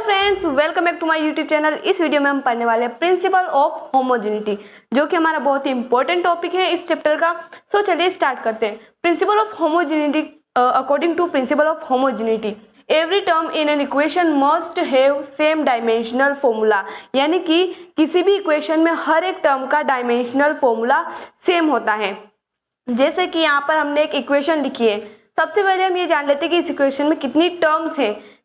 Friends, welcome back to my YouTube channel. इस video में हम पढ़ने वाले हैं प्रिंसिपल ऑफ होमोजेनिटी, जो कि हमारा बहुत ही इंपॉर्टेंट टॉपिक है इस चैप्टर का। सो चलिए स्टार्ट करते हैं। Principle of homogeneity, according to principle of homogeneity every term in an equation must have same dimensional formula, यानी कि किसी भी इक्वेशन में हर एक टर्म का डायमेंशनल फॉर्मूला सेम होता है। जैसे कि यहाँ पर हमने एक इक्वेशन लिखी है। सबसे पहले हम ये जान लेते हैं कि इस इक्वेशन में कितनी टर्म्स है।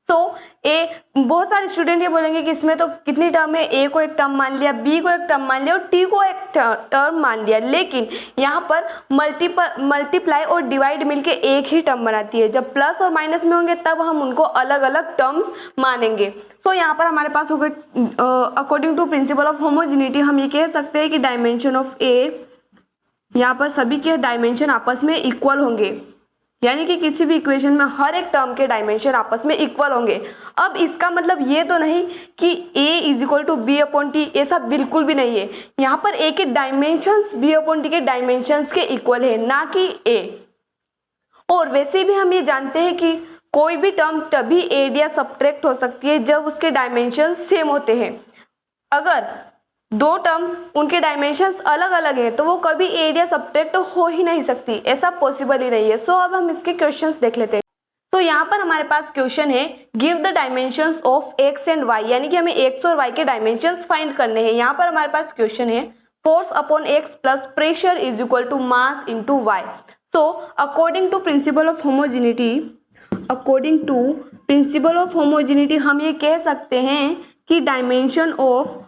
बहुत सारे स्टूडेंट ये बोलेंगे कि इसमें तो कितनी टर्म है, ए को एक टर्म मान लिया, बी को एक टर्म मान लिया और टी को एक टर्म मान लिया, लेकिन यहाँ पर मल्टीप्लाई और डिवाइड मिलके एक ही टर्म बनाती है। जब प्लस और माइनस में होंगे तब हम उनको अलग अलग टर्म्स मानेंगे। तो यहाँ पर हमारे पास हो गए, according to principle of homogeneity हम ये कह सकते हैं कि डायमेंशन ऑफ ए, यहाँ पर सभी के डायमेंशन आपस में इक्वल होंगे, यानी कि किसी भी इक्वेशन में हर एक टर्म के डायमेंशन आपस में इक्वल होंगे। अब इसका मतलब ये तो नहीं कि a is equal to B upon T, ऐसा बिल्कुल भी नहीं है। यहाँ पर a के डायमेंशंस बी अपॉन टी के डायमेंशंस के इक्वल है, ना कि a। और वैसे भी हम ये जानते हैं कि कोई भी टर्म तभी एड या सब्ट्रैक्ट हो सकती है जब उसके डायमेंशन सेम होते हैं। अगर दो टर्म्स उनके डायमेंशंस अलग अलग हैं तो वो कभी एड या सब्ट्रैक्ट हो ही नहीं सकती, ऐसा पॉसिबल ही नहीं है। सो अब हम इसके क्वेश्चंस देख लेते हैं। तो यहाँ पर हमारे पास क्वेश्चन है, give the dimensions of X and Y, यानी कि हमें एक्स और वाई के डायमेंशंस फाइंड करने हैं। यहाँ पर हमारे पास क्वेश्चन है, force upon X plus pressure is equal to mass into Y. So according to principle of homogeneity हम ये कह सकते हैं कि dimension of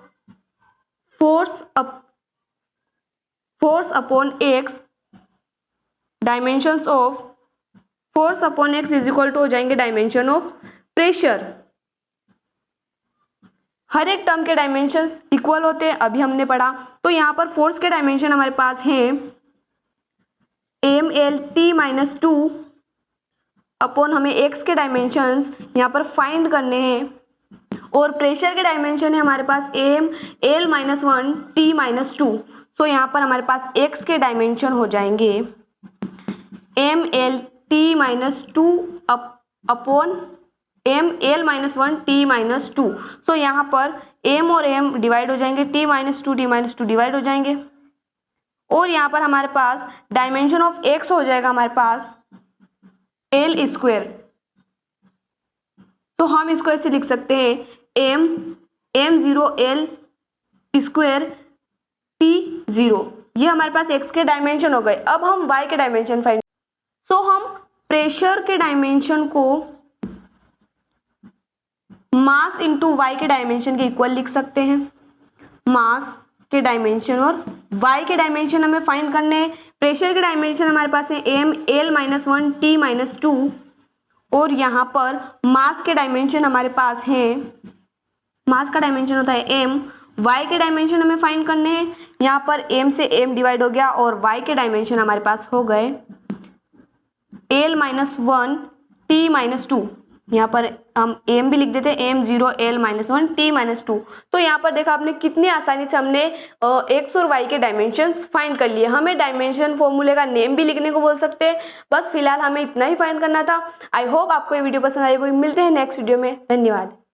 force upon X, dimensions of force upon X is equal to हो जाएंगे dimension of pressure. हर एक term के डायमेंशंस इक्वल होते हैं, अभी हमने पढ़ा। तो यहाँ पर फोर्स के डायमेंशन हमारे पास हैं M L T minus two upon, हमें एक्स के डायमेंशंस यहाँ पर फाइंड करने हैं। और प्रेशर के डायमेंशन है हमारे पास M L minus one T minus two. तो यहाँ पर हमारे पास एक्स के डायमेंशन हो जाएंगे M L T minus two upon M L minus one T minus two. तो यहाँ पर एम और एम डिवाइड हो जाएंगे, टी माइनस टू डिवाइड हो जाएंगे। और यहाँ पर हमारे पास डायमेंशन ऑफ एक्स हो जाएगा हमारे पास एल स्क्वायर। तो हम इसको ऐसे लिख सकते हैं M zero L square T zero. ये हमारे पास एक्स के डायमेंशन हो गए। अब हम वाई के डायमेंशन फाइंड। तो हम प्रेशर के डायमेंशन को मास इंटू वाई के डायमेंशन के इक्वल लिख सकते हैं। मास के डायमेंशन और वाई के डायमेंशन हमें फाइंड करने हैं। प्रेशर के डायमेंशन हमारे पास है M L minus one T minus two, और यहाँ पर मास के डायमेंशन हमारे पास है, मास का डायमेंशन होता है एम। वाई के डायमेंशन हमें फाइंड करने हैं। यहाँ पर एम से एम डिवाइड हो गया और वाई के डायमेंशन हमारे पास हो गए L minus one T minus two. यहाँ पर हम एम भी लिख देते हैं, M zero L minus one T minus two. तो यहाँ पर देखा आपने कितनी आसानी से हमने एक्स और वाई के डायमेंशंस फाइंड कर लिए। हमें डायमेंशन फॉर्मूले का नेम भी लिखने को बोल सकते हैं। बस फिलहाल हमें इतना ही फाइंड करना था। आई होप आपको ये वीडियो पसंद आई होगी। मिलते हैं नेक्स्ट वीडियो में। धन्यवाद।